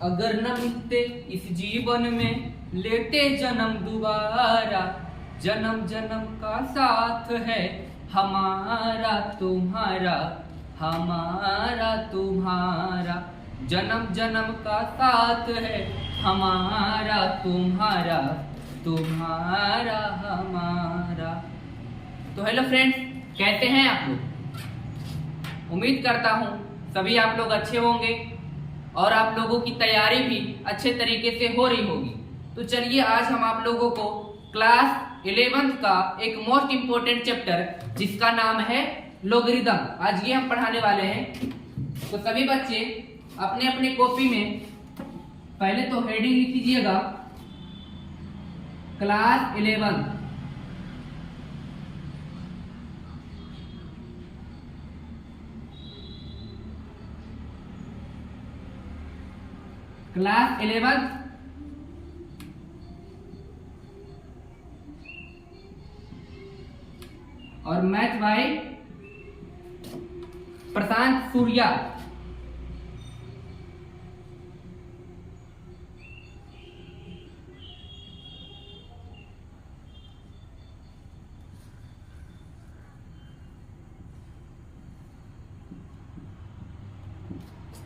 अगर न मिलते इस जीवन में लेते जन्म दोबारा, जन्म जन्म का साथ है हमारा तुम्हारा, हमारा तुम्हारा, जन्म जन्म का साथ है हमारा तुम्हारा, तुम्हारा हमारा। तो हेलो फ्रेंड्स, कैसे हैं आप लोग? उम्मीद करता हूँ सभी आप लोग अच्छे होंगे और आप लोगों की तैयारी भी अच्छे तरीके से हो रही होगी। तो चलिए आज हम आप लोगों को क्लास 11th का एक मोस्ट इम्पोर्टेंट चैप्टर जिसका नाम है लोगरिदम, आज ये हम पढ़ाने वाले हैं। तो सभी बच्चे अपने अपने कॉपी में पहले तो हेडिंग लिख लीजिएगा क्लास 11। क्लास 11 और math by Prashant Surya.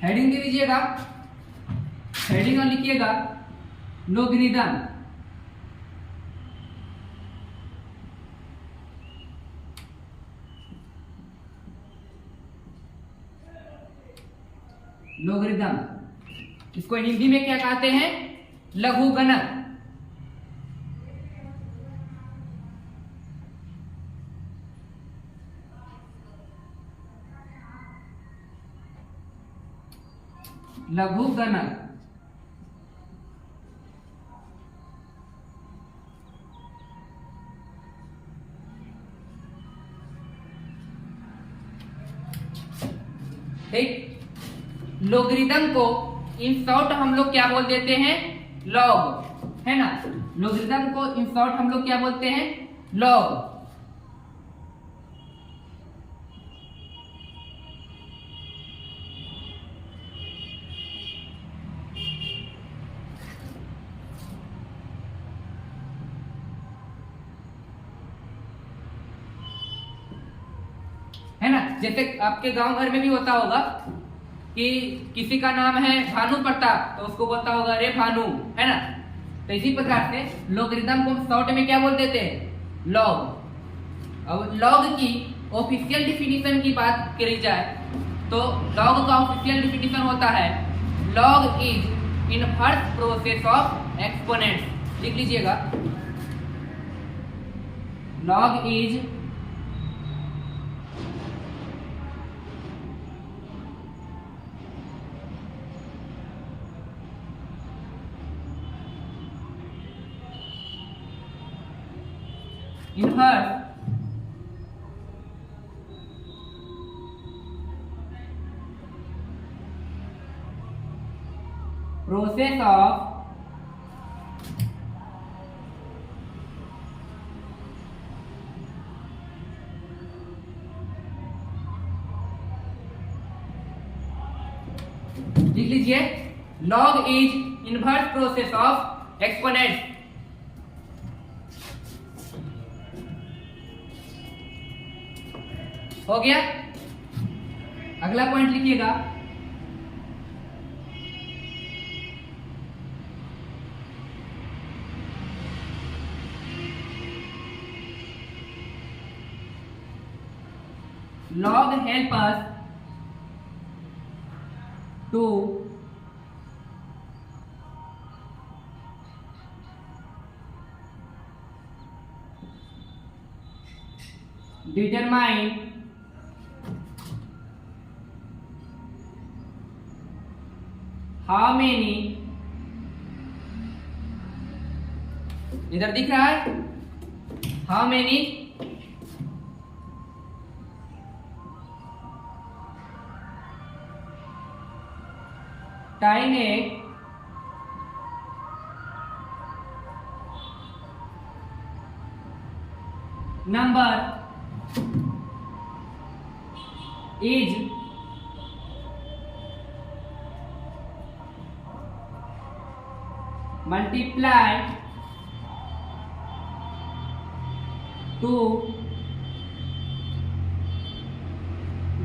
Heading दे दीजिएगा, हेडिंग में लिखिएगा लोगरिदम। लोगरिदम इसको हिंदी में क्या कहते हैं? लघुगणक। लघुगणक ठीक। लोगरिदम को इन शॉर्ट हम लोग क्या बोल देते हैं? लॉग, है ना। लोगरिदम को इन शॉर्ट हम लोग क्या बोलते हैं? लॉग। है ना, जैसे आपके गांव घर में भी होता होगा कि किसी का नाम है भानु प्रताप, तो उसको बोलता होगा अरे भानु, है ना। तो इसी प्रकार से लोगरिदम को शॉर्ट में क्या बोल देते हैं? लॉग। अब लॉग की ऑफिशियल डिफिनीशन की बात करी जाए तो लॉग का ऑफिशियल डिफिनीशन होता है log is inverse process of exponents. लिख लीजिएगा, log is inverse process of लिख लीजिए, log is inverse process of exponent. हो गया। अगला पॉइंट लिखिएगा, log help us to determine how many, इधर दिख रहा है how many time a number is multiply to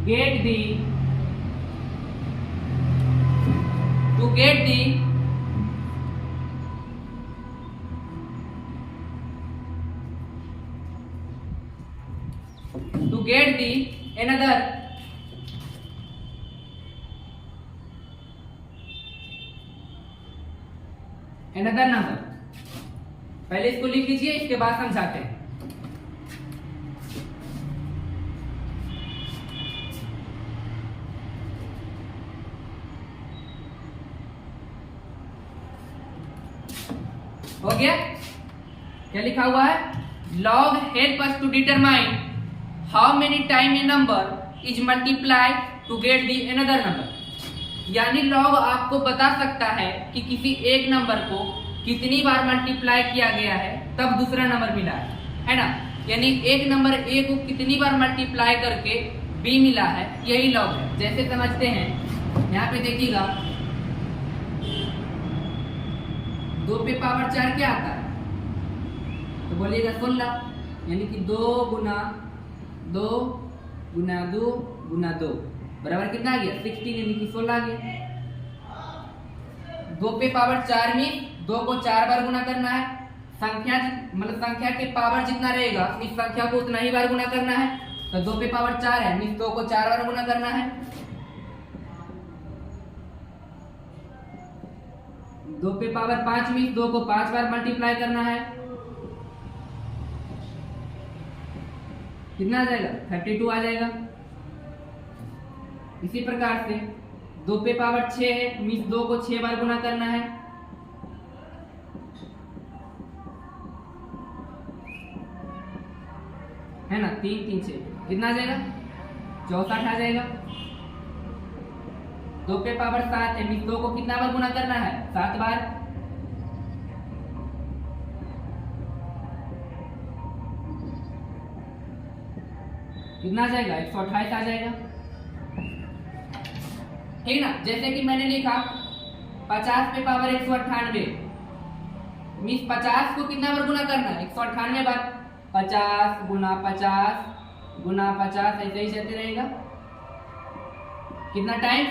get the another number। पहले इसको लिख लीजिए, इसके बाद समझाते हैं। हो गया? क्या लिखा हुआ है? log help us to determine how many time a number is multiplied to get the another number। यानी log आपको बता सकता है कि किसी एक नंबर को कितनी बार मल्टीप्लाई किया गया है तब दूसरा नंबर मिला है ना। यानी एक नंबर ए को कितनी बार मल्टीप्लाई करके बी मिला है, यही log है। जैसे समझते हैं, यहाँ पे देखिएगा 2 पे पावर 4 क्या आता है? तो बोलिएगा 16, यानी कि 2 गुना 2 गुना 2 गुना 2 बराबर कितना आ गया? 16, यानी कि 16 आ गया। 2 पे पावर 4 में 2 को 4 बार गुना करना है। संख्या मतलब संख्या के पावर जितना रहेगा इस संख्या को उतना ही बार गुना करना है। तो 2 पे पावर 4 है, इस 2 को 4 बार गुना करना है। 2 पे पावर 5 में इस 2 को 5 बार मल्टीप्लाई करना है। कितना आ जाएगा? 32 आ जाएगा। इसी प्रकार से 2 पे पावर 6 है, इस 2 को 6 बार गुना करना है। है ना, 3 3 6 कितना आ जाएगा? 64 आ जाएगा। 2 पे पावर 7 है, इस 2 को कितना बार गुना करना है? 7 बार। कितना आ जाएगा? 128 आ जाएगा। ठीक ना। जैसे कि मैंने लिखा 50 पे पावर 198, मीन्स 50 को कितना बार गुना करना है? 198 बार। 50 गुना 50 गुना 50 ऐसे ही चलते रहेगा। कितना टाइम?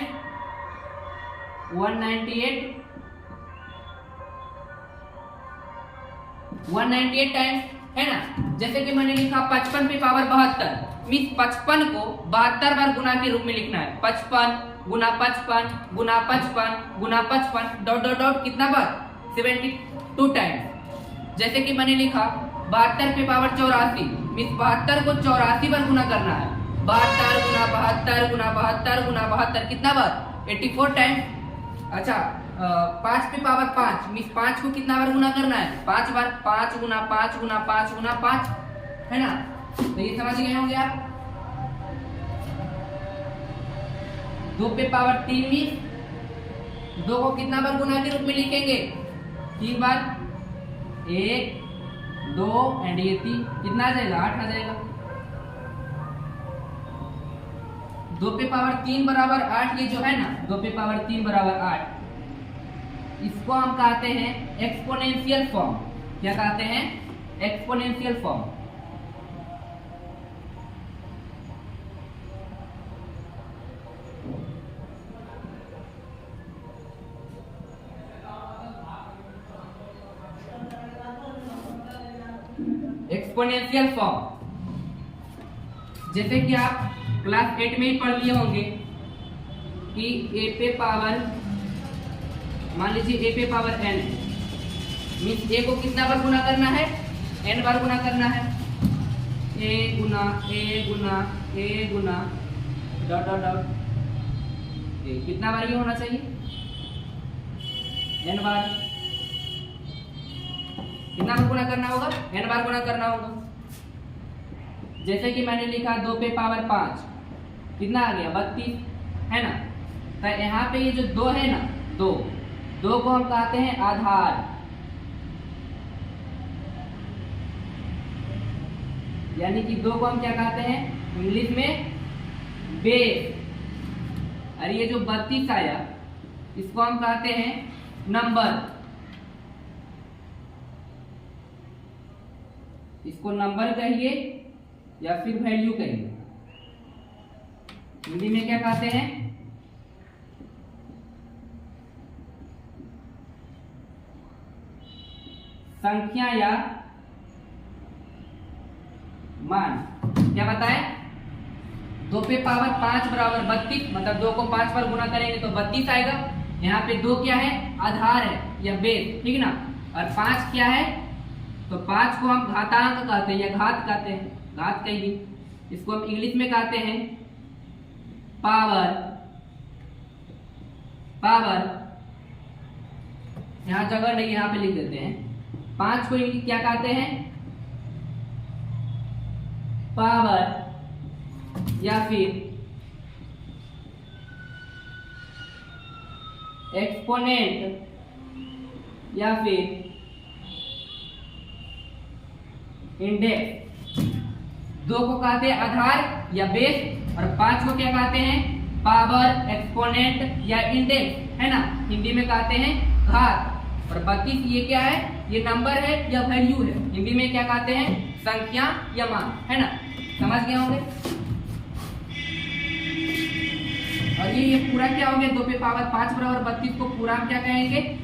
198 टाइम्स, है ना। जैसे कि मैंने लिखा 55 पे पावर 72, मीन्स 55 को 72 बार गुना के रूप में लिखना है। 55 गुना 55 गुना 55 गुना 55 डॉट डॉट डॉट कितना बार? 72 टाइम्स। जैसे कि मैंने लिखा 72 पे पावर 84, मीन्स 72 को 84 बार गुना करना है। 72 गुना 72 गुना 72 गुना 72 कितना बार? 84 टाइम्स। अच्छा, 5 पे पावर 5, मीन्स 5 को कितना बार गुना करना है? 5 बार। 5 गुना 5 गुना 5 गुना 5, है ना। तो ये समझ गए होंगे आप। 2 पे पावर 3 में 2 को कितना बार गुना के रूप में लिखेंगे? 3 बार। 1 2 एंड ये 3 कितना आ जाएगा? 8 आ जाएगा। 2 पे पावर 3 बराबर 8, ये जो है ना 2 पे पावर 3 बराबर 8, इसको हम कहते हैं एक्सपोनेंशियल फॉर्म। क्या कहते हैं? Exponential form. एक्सपोनेंशियल फॉर्म जैसे कि आप क्लास 8 में ही पढ़ लिए होंगे कि a पे पावर, मान लीजिए a पे पावर n, मीन्स a को कितना बार गुना करना है? n बार गुना करना है। a Guna a Guna a Guna dot dot dot कितना बार ये होना चाहिए? n बार। कितना बार गुना करना होगा? n बार गुना करना होगा। जैसे कि मैंने लिखा 2 पे पावर 5 कितना आ गया? 32, है ना। तो यहाँ पे ये जो 2 है ना, 2 को हम कहते हैं आधार, यानी कि 2 को हम क्या कहते हैं इंग्लिश में? बेस। और ये जो 32 आया इसको हम कहते हैं नंबर। इसको नंबर कहिए या फिर वैल्यू कहिए। हिंदी में क्या कहते हैं? संख्या या मान। क्या बताए? 2 पे पावर 5 बराबर 32, मतलब 2 को 5 पर गुना करेंगे तो 32 आएगा। यहाँ पे 2 क्या है? आधार है या बेस, ठीक ना। और 5 क्या है? तो 5 को हम घातांक कहते हैं या घात कहते हैं, घात कहिए। इसको हम इंग्लिश में कहते हैं पावर। पावर यहाँ जगह नहीं, यहाँ पे लिख देते हैं। 5 को इंग्लिश क्या कहते हैं? पावर या फिर एक्सपोनेंट या फिर इंडेक्स। 2 को कहते हैं आधार या बेस और 5 को क्या कहते हैं? पावर, एक्सपोनेंट या इंडेक्स, है ना। हिंदी में कहते हैं घात। और 32 ये क्या है? ये नंबर है या वैल्यू है। हिंदी में क्या कहते हैं? संख्या या मान, है ना। समझ गए होंगे। और ये पूरा क्या हो गया? 2 पे पावर 5 बराबर 32 को पूरा हम क्या कहेंगे?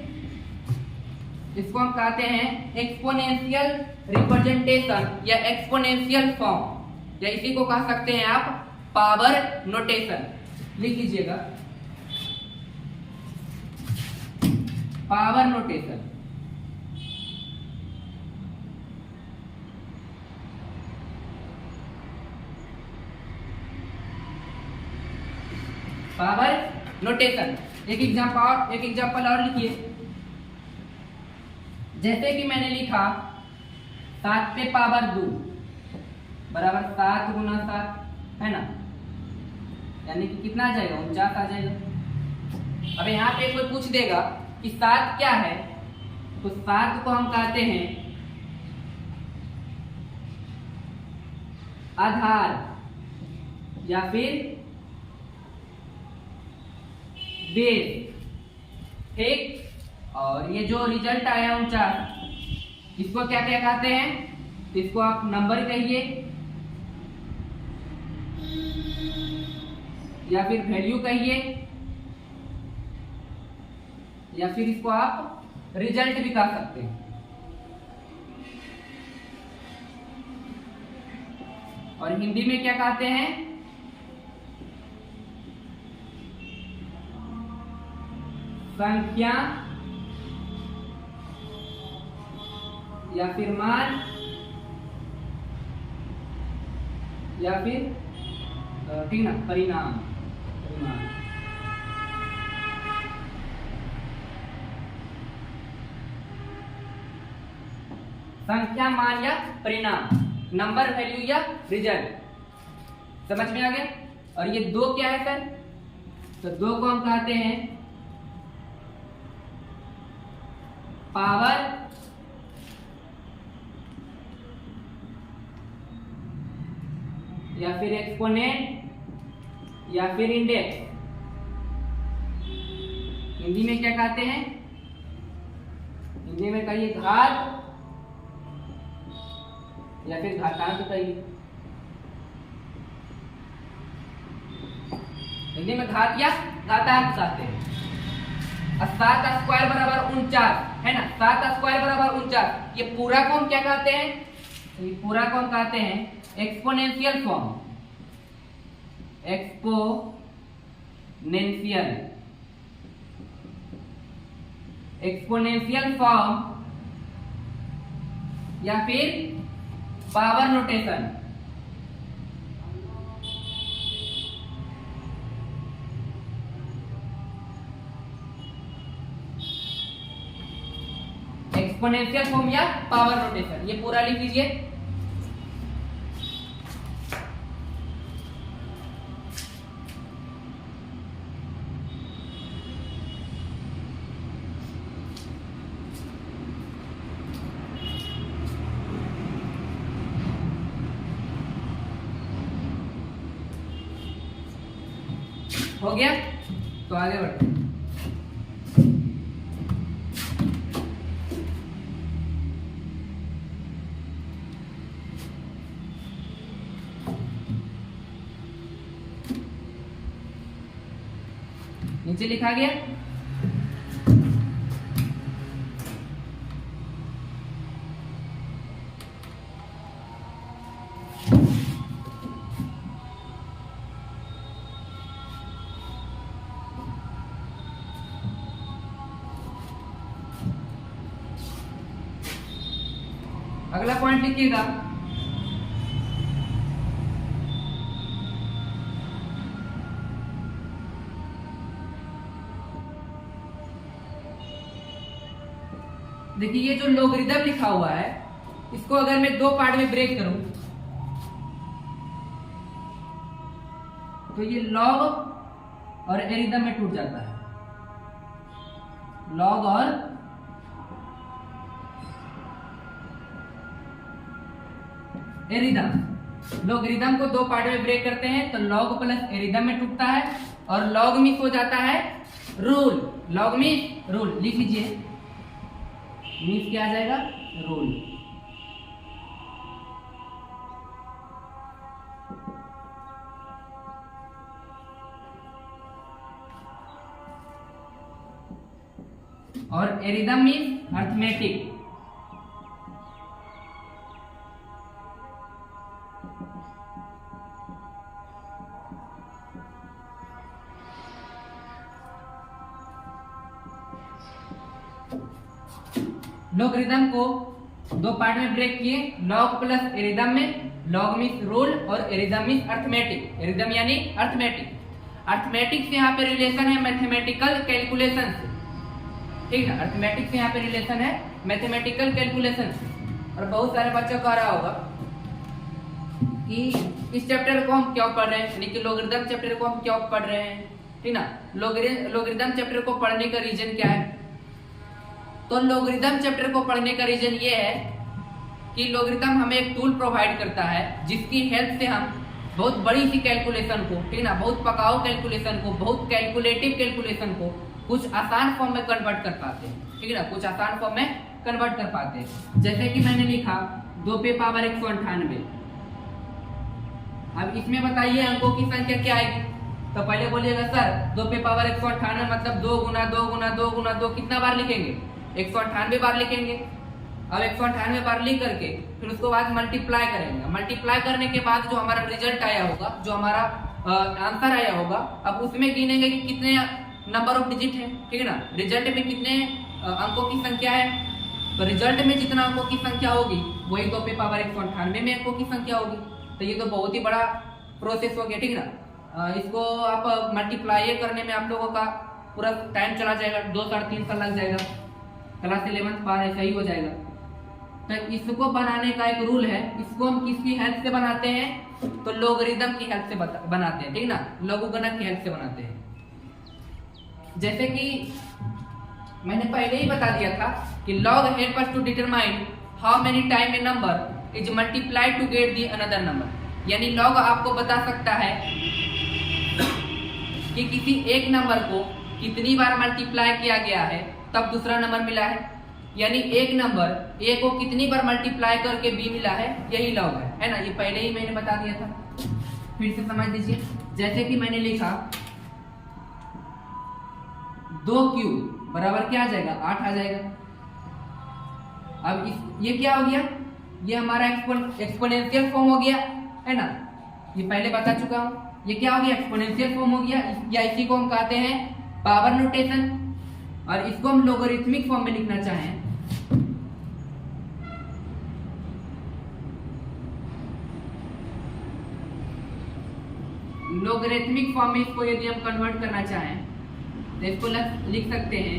इसको हम कहते हैं एक्सपोनेंशियल रिप्रेजेंटेशन या एक्सपोनेंशियल फॉर्म, या इसी को कह सकते हैं आप पावर नोटेशन। लिख लीजिएगा पावर नोटेशन। Power notation. एक एग्जांपल और लिखिए। जैसे कि मैंने लिखा 7 पे पावर 2 बराबर 7 गुना 7, है ना। यानी कि कितना आ जाएगा? 49 आ जाएगा। अब यहाँ पे कोई पूछ देगा कि 7 क्या है, तो 7 को हम कहते हैं आधार या फिर बेस, ठीक। और ये जो रिजल्ट आया 49, इसको क्या क्या कहते हैं? इसको आप नंबर कहिए या फिर वैल्यू कहिए या फिर इसको आप रिजल्ट भी कह सकते हैं। और हिंदी में क्या कहते हैं? संख्या या फिर मान या फिर ठीक ना, परिणाम। संख्या, मान या परिणाम, नंबर, वैल्यू या रिजल्ट। समझ में आ गया। और ये 2 क्या है सर? तो 2 को हम कहते हैं पावर या फिर एक्सपोनेंट या फिर इंडेक्स। हिंदी में क्या कहते हैं? हिंदी में कहिए घात या फिर घातांक कहिए। हिंदी में घात या घातांक कहते हैं। 7 स्क्वायर बराबर 49, है ना। 7 स्क्वायर बराबर 49। ये पूरा को हम क्या कहते हैं? ये पूरा को हम कहते हैं एक्सपोनेंशियल फॉर्म। एक्सपोनेंशियल फॉर्म या फिर पावर नोटेशन। एक्सपोनेंशियल फॉर्म या पावर नोटेशन, ये पूरा लिख लीजिए। हो गया, तो आगे बढ़ते हैं। नीचे लिखा गया। अगला पॉइंट लिखिएगा, देखिए ये जो लोगरिथम लिखा हुआ है इसको अगर मैं दो पार्ट में ब्रेक करूं तो ये लॉग और एरिथम में टूट जाता है। लॉग और एरिथम, लोगरिथम को दो पार्ट में ब्रेक करते हैं तो लॉग प्लस एरिथम में टूटता है और लॉग मिस हो जाता है रूल। लॉग मिस रूल लिख लीजिए, मिस क्या आ जाएगा, रूल। और एरिथम मीन्स अर्थमेटिक। लोगरिथम को दो पार्ट में ब्रेक किए, लॉग प्लस एरिथम में। लॉग मीन्स रूल और एरिथम मीन्स अर्थमेटिक। एरिथम यानी अर्थमेटिक। अर्थमेटिक से यहाँ पे रिलेशन है मैथमेटिकल कैलकुलेशन से, ठीक है। अर्थमेटिक से यहाँ पे रिलेशन है मैथमेटिकल कैलकुलेशन से। और बहुत सारे बच्चों को आ रहा होगा कि इस चैप्टर को हम क्यों पढ़ रहे हैं, यानी कि लोगरिथम चैप्टर को हम क्यों पढ़ रहे हैं, ठीक ना। लोगरिथम चैप्टर को पढ़ने का रीजन क्या है? तो लोगरिथम चैप्टर को पढ़ने का रीजन ये है कि लोगरिथम हमें एक टूल प्रोवाइड करता है जिसकी हेल्प से हम बहुत बड़ी सी कैलकुलेशन को, ठीक ना, बहुत पकाऊ कैलकुलेशन को, बहुत कैलकुलेटिव कैलकुलेशन को कुछ आसान फॉर्म में कन्वर्ट कर पाते हैं, ठीक है ना। कुछ आसान फॉर्म में कन्वर्ट कर पाते हैं। जैसे कि मैंने लिखा 2 पे पावर 198। अब इसमें बताइए अंकों की संख्या क्या आएगी? तो पहले बोलिएगा सर 2 पे पावर 198 मतलब 2 गुना 2 गुना 2 गुना 2 कितना बार लिखेंगे? 198 बार लिखेंगे। अब 198 बार लिख करके फिर उसको बाद मल्टीप्लाई करेंगे। मल्टीप्लाई करने के बाद जो हमारा रिजल्ट आया होगा, जो हमारा आंसर आया होगा, अब उसमें गिनेंगे कि कितने नंबर ऑफ डिजिट है, ठीक है ना। रिजल्ट में कितने अंकों की संख्या है, तो रिजल्ट में जितना अंकों की संख्या होगी वही 2 पे पावर 198 में अंकों की संख्या होगी। तो ये तो बहुत ही बड़ा प्रोसेस हो गया, ठीक है ना। इसको आप मल्टीप्लाई करने में आप लोगों का पूरा टाइम चला जाएगा, 2 साढ़े 3 साल लग जाएगा। क्लास 11th पार ऐसा ही हो जाएगा। तो इसको बनाने का एक रूल है, इसको हम किसकी हेल्प से बनाते हैं? तो लोगरिथम की हेल्प से बनाते हैं, ठीक ना, लघुगणक की हेल्प से बनाते हैं। जैसे कि मैंने पहले ही बता दिया था कि log help us to determine how many time a number is multiplied to get the another number। यानी log आपको बता सकता है कि किसी एक नंबर को कितनी बार मल्टीप्लाई किया गया है तब दूसरा नंबर मिला है। यानी एक नंबर ए को कितनी बार मल्टीप्लाई करके बी मिला है, यही लॉग है ना। ये पहले ही मैंने बता दिया था, फिर से समझ लीजिए। जैसे कि मैंने लिखा 2 क्यूब बराबर क्या आ जाएगा? 8 आ जाएगा। अब ये क्या हो गया? ये हमारा एक्सपोनेंशियल फॉर्म हो गया, है ना। ये पहले बता चुका हूं। ये क्या हो गया? एक्सपोनेंशियल फॉर्म हो गया, या इसी को हम कहते हैं पावर नोटेशन। और इसको हम लोगरिथमिक फॉर्म में लिखना चाहें लोगरिथमिक फॉर्म में इसको यदि हम कन्वर्ट करना चाहें तो इसको लिख सकते हैं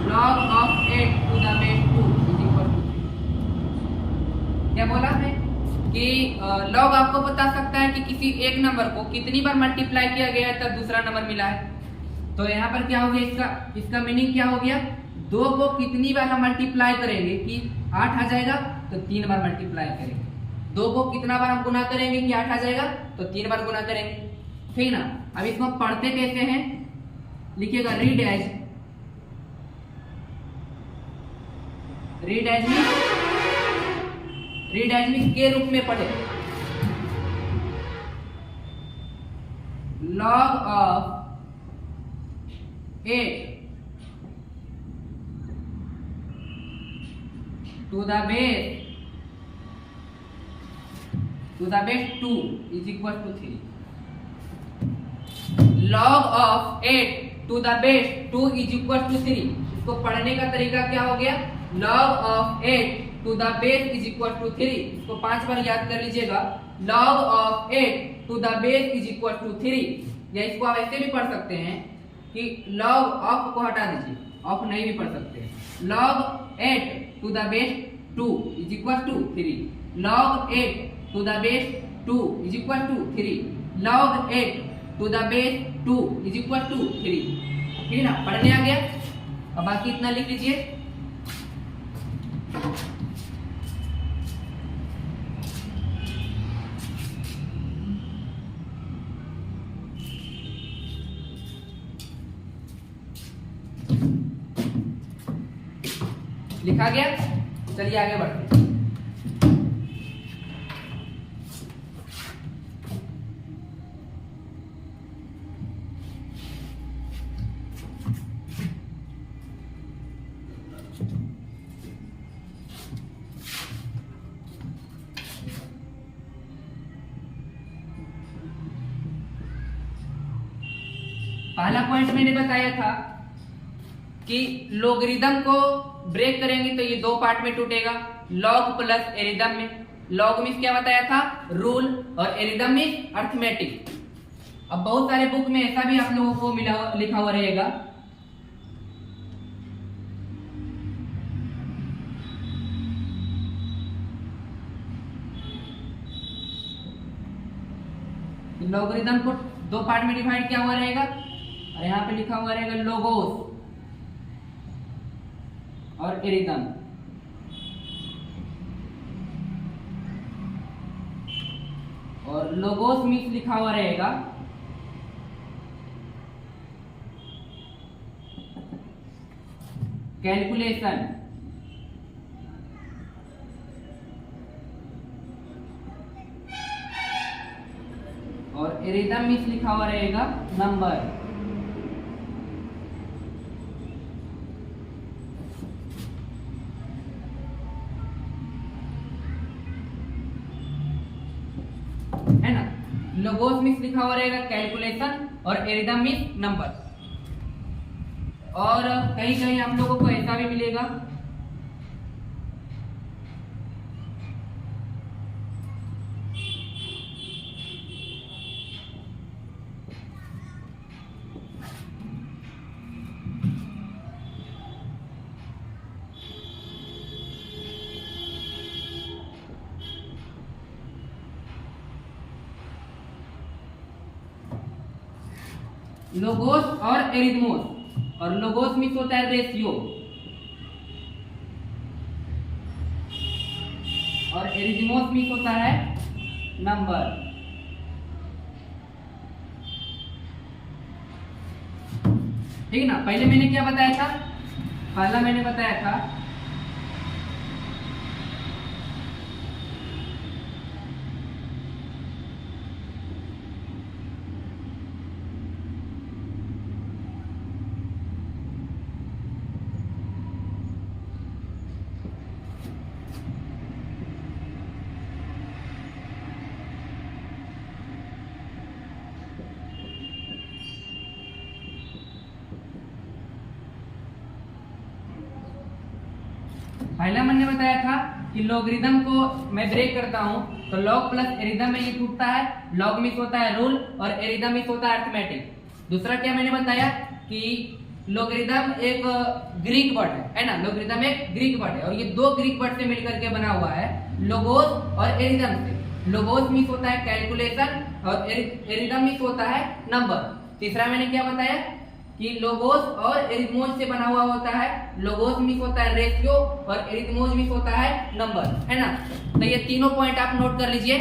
log of 8 to the base 2 is equal to 3। क्या बोला है कि log आपको बता सकता है कि किसी एक नंबर को कितनी बार मल्टीप्लाई किया गया है तब दूसरा नंबर मिला है। तो यहाँ पर क्या हो गया? इसका मीनिंग क्या हो गया? 2 को कितनी बार हम मल्टीप्लाई करेंगे कि 8 आ जाएगा, तो 3 बार मल्टीप्लाई करेंगे। 2 को कितना बार हम गुना करेंगे कि 8 आ जाएगा, तो 3 बार गुना करेंगे, ठीक ना। अब इसको हम पढ़ते कैसे हैं? लिखिएगा रीड एज में के रूप में पढ़े। log of 8 to the base 2 is equal to 3. log of 8 to the base 2 is equal to 3. इसको पढ़ने का तरीका क्या हो गया? log of 8 to the base is equal to 3. इसको 5 बार याद कर लीजिएगा. log of 8 to the base is equal to 3. या इसको आप ऐसे भी पढ़ सकते हैं कि log of को हटा दीजिए, of नहीं भी पढ़ सकते हैं. log 8 to the base 2 is equal to 3. log 8 to the base 2 is equal to 3. log 8 to the base 2 is equal to 3. ठीक है ना, पढ़ने आ गया. अब बाकी इतना लिख लीजिए. लिखा गया. चलिए आगे बढ़ते हैं. पहला पॉइंट मैंने बताया था कि लोगरिदम को ब्रेक करेंगे तो ये दो पार्ट में टूटेगा, लॉग प्लस एरिदम में. लॉग में क्या बताया था? रूल, और एरिदम में अर्थमेटिक. अब बहुत सारे बुक में ऐसा भी आप लोगों को लिखा हुआ रहेगा लोगरिदम को दो पार्ट में डिवाइड किया हुआ रहेगा, और यहाँ पे लिखा हुआ रहेगा लोगोस और एरिदम. और लोगोस मीन्स लिखा हुआ रहेगा कैलकुलेशन, और एरिदम मीन्स लिखा हुआ रहेगा नंबर. है ना. लोगोस मीन्स लिखा हुआ रहेगा कैलकुलेशन, और एरिदम मीन्स नंबर. और कहीं कहीं हम लोगों को ऐसा भी मिलेगा लोगोस और एरिथमोस. और लोगोस मीन्स होता है रेशियो, और एरिथमोस मीन्स होता है नंबर. ठीक है ना. पहले मैंने क्या बताया था? पहला मैंने बताया था पहला मैंने बताया था कि लॉगरिदम को मैं ब्रेक करता हूं तो लॉग प्लस एरिदम में ये टूटता है. लॉग मीन्स होता है रूल, और एरिदम मीन्स होता है अर्थमेटिक. दूसरा क्या मैंने बताया कि लॉगरिदम एक ग्रीक वर्ड है ना. लॉगरिदम एक ग्रीक वर्ड है, और ये दो ग्रीक वर्ड से मिलकर के बना हुआ है, लोगोस और एरिदम से. लोगोस मीन्स होता है कैलकुलेशन, और एरिदम मीन्स होता है नंबर. तीसरा मैंने क्या बताया कि लोगोस और एरिथमोस से बना हुआ होता है. लोगोस मीन्स होता है रेशियो, और एरिथमोस मीन्स होता है नंबर. है ना. तो ये तीनों पॉइंट आप नोट कर लीजिए.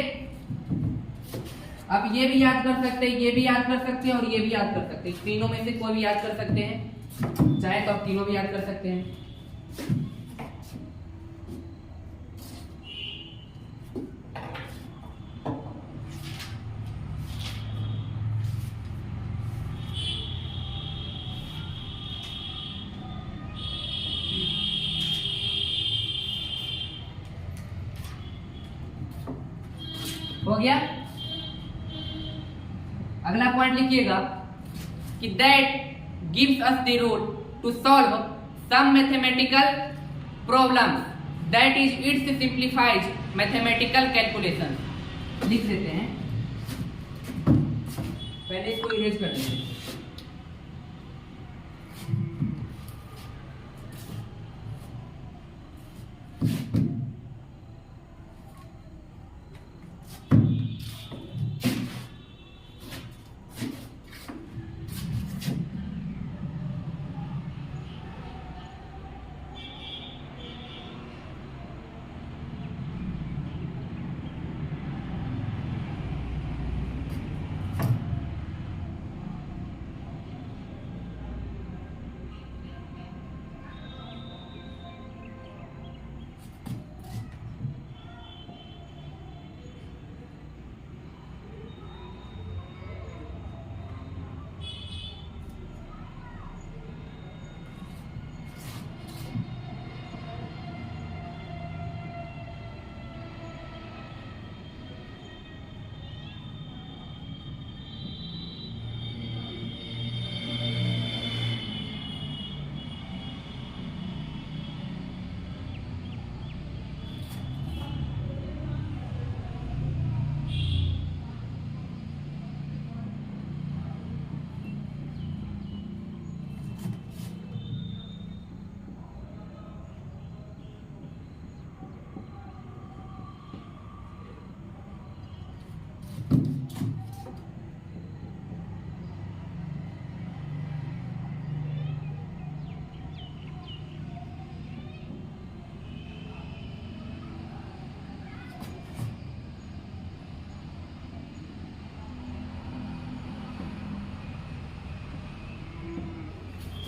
आप ये भी याद कर सकते हैं, ये भी याद कर सकते हैं, और ये भी याद कर सकते हैं. तीनों में से कोई भी याद कर सकते हैं, चाहे तो आप तीनों भी याद कर सकते हैं. हो गया। अगला पॉइंट लिखिएगा कि that gives us the rule to solve some mathematical problem that is its simplifies mathematical calculation. लिख देते हैं, पहले इसको इरेज कर देंगे।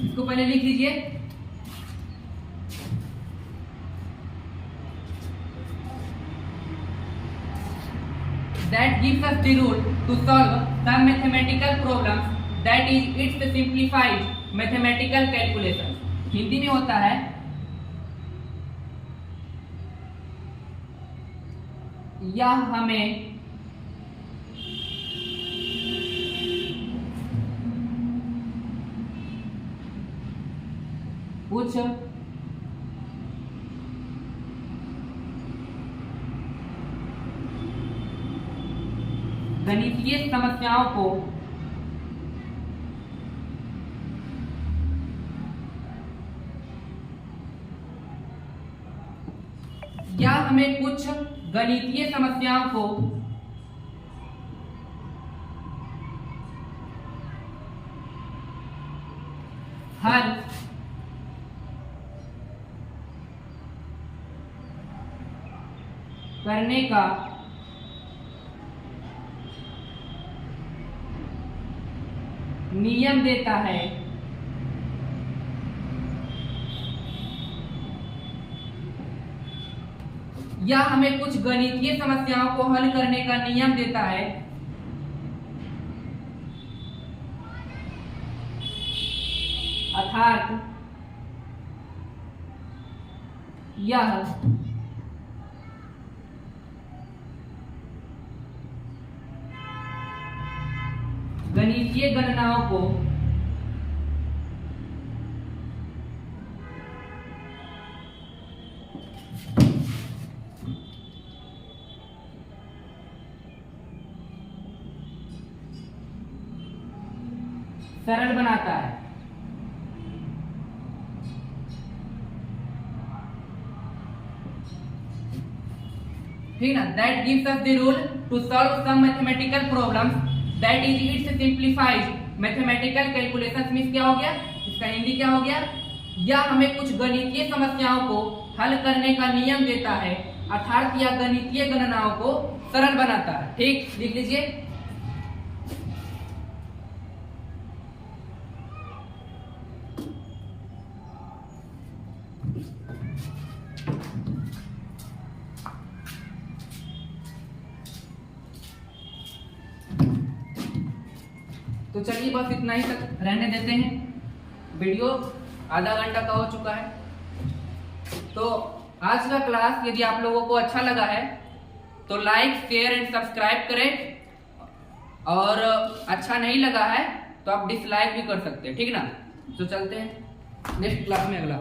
इसको पहले लिख लीजिए। That gives us the rule to solve some mathematical problems that is its simplified mathematical calculation। Hindi में होता है यह हमें कुछ गणितीय समस्याओं को या हमें कुछ गणितीय समस्याओं को हल करने का नियम देता है या हमें कुछ गणितीय समस्याओं को हल करने का नियम देता है अर्थात यह गणितीय गणनाओं को सरल बनाता है। ठीक ना। That gives us the rule to solve some mathematical problems that is its simplified mathematical calculations. Means क्या हो गया, इसका हिंदी क्या हो गया, या हमें कुछ गणितीय समस्याओं को हल करने का नियम देता है अर्थात यह गणितीय गणनाओं को सरल बनाता है। ठीक, लिख लीजिए। तो चलिए बस इतना ही तक रहने देते हैं। वीडियो आधा घंटा का हो चुका है। तो आज का क्लास यदि आप लोगों को अच्छा लगा है तो लाइक शेयर एंड सब्सक्राइब करें, और अच्छा नहीं लगा है तो आप डिसलाइक भी कर सकते हैं, ठीक ना। तो चलते हैं नेक्स्ट क्लास में अगला।